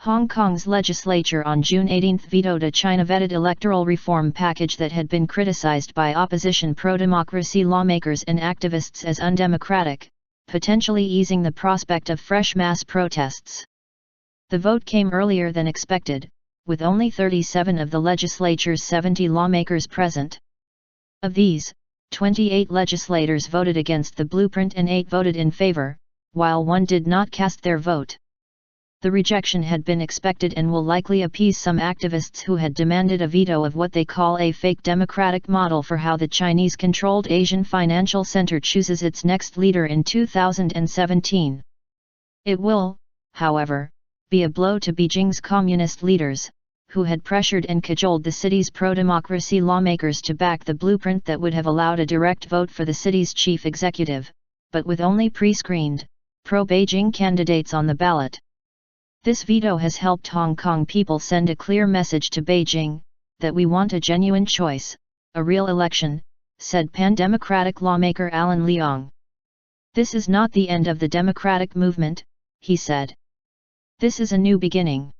Hong Kong's legislature on June 18 vetoed a China-vetted electoral reform package that had been criticized by opposition pro-democracy lawmakers and activists as undemocratic, potentially easing the prospect of fresh mass protests. The vote came earlier than expected, with only 37 of the legislature's 70 lawmakers present. Of these, 28 legislators voted against the blueprint and 8 voted in favor, while 1 did not cast their vote. The rejection had been expected and will likely appease some activists who had demanded a veto of what they call a fake democratic model for how the Chinese-controlled Asian financial center chooses its next leader in 2017. It will, however, be a blow to Beijing's communist leaders, who had pressured and cajoled the city's pro-democracy lawmakers to back the blueprint that would have allowed a direct vote for the city's chief executive, but with only pre-screened, pro-Beijing candidates on the ballot. This veto has helped Hong Kong people send a clear message to Beijing, that we want a genuine choice, a real election, said pan-democratic lawmaker Alan Leong. This is not the end of the democratic movement, he said. This is a new beginning.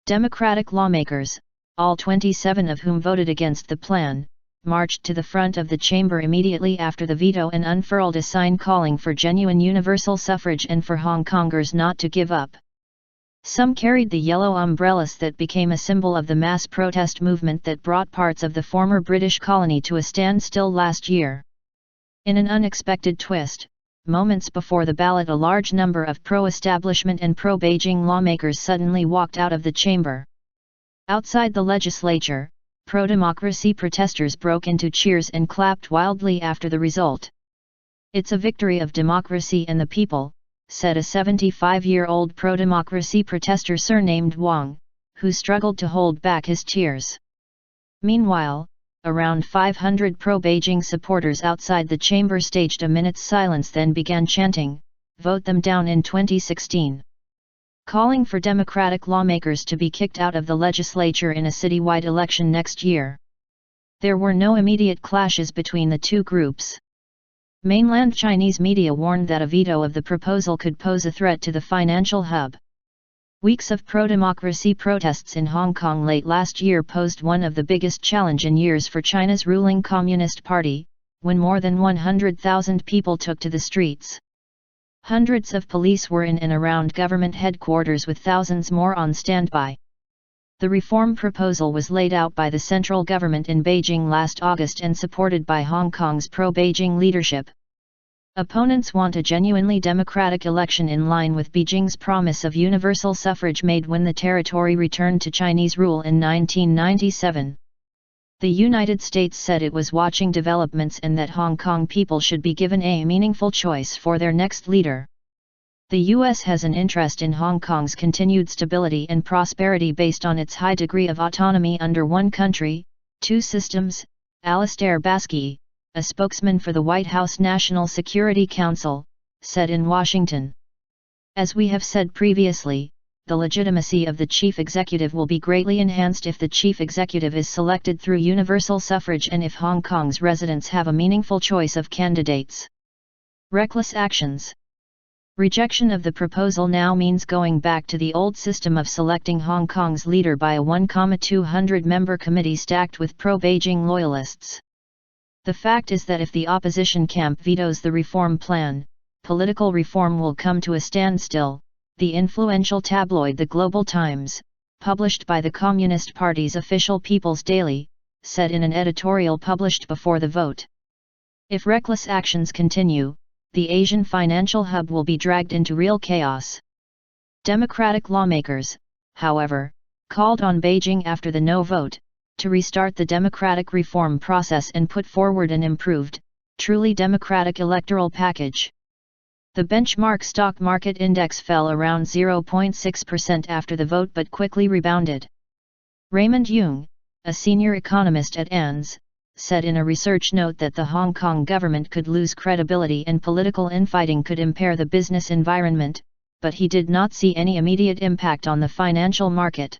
Democratic lawmakers, all 27 of whom voted against the plan, marched to the front of the chamber immediately after the veto and unfurled a sign calling for genuine universal suffrage and for Hong Kongers not to give up. Some carried the yellow umbrellas that became a symbol of the mass protest movement that brought parts of the former British colony to a standstill last year. In an unexpected twist, moments before the ballot, a large number of pro-establishment and pro-Beijing lawmakers suddenly walked out of the chamber. Outside the legislature, pro-democracy protesters broke into cheers and clapped wildly after the result. "It's a victory of democracy and the people," said a 75-year-old pro-democracy protester surnamed Wang, who struggled to hold back his tears. Meanwhile, around 500 pro-Beijing supporters outside the chamber staged a minute's silence, then began chanting, "Vote them down in 2016," calling for democratic lawmakers to be kicked out of the legislature in a citywide election next year. There were no immediate clashes between the two groups. Mainland Chinese media warned that a veto of the proposal could pose a threat to the financial hub. Weeks of pro-democracy protests in Hong Kong late last year posed one of the biggest challenges in years for China's ruling Communist Party, when more than 100,000 people took to the streets. Hundreds of police were in and around government headquarters with thousands more on standby. The reform proposal was laid out by the central government in Beijing last August and supported by Hong Kong's pro-Beijing leadership. Opponents want a genuinely democratic election in line with Beijing's promise of universal suffrage made when the territory returned to Chinese rule in 1997. The United States said it was watching developments and that Hong Kong people should be given a meaningful choice for their next leader. The U.S. has an interest in Hong Kong's continued stability and prosperity based on its high degree of autonomy under one country, two systems, Alistair Baskey, a spokesman for the White House National Security Council, said in Washington. As we have said previously, the legitimacy of the chief executive will be greatly enhanced if the chief executive is selected through universal suffrage and if Hong Kong's residents have a meaningful choice of candidates. Reckless actions. Rejection of the proposal now means going back to the old system of selecting Hong Kong's leader by a 1,200-member committee stacked with pro-Beijing loyalists. The fact is that if the opposition camp vetoes the reform plan, political reform will come to a standstill, the influential tabloid The Global Times, published by the Communist Party's official People's Daily, said in an editorial published before the vote. If reckless actions continue, the Asian financial hub will be dragged into real chaos. Democratic lawmakers, however, called on Beijing after the no vote, to restart the democratic reform process and put forward an improved, truly democratic electoral package. The benchmark stock market index fell around 0.6% after the vote but quickly rebounded. Raymond Yung, a senior economist at ANZ, said in a research note that the Hong Kong government could lose credibility and political infighting could impair the business environment, but he did not see any immediate impact on the financial market.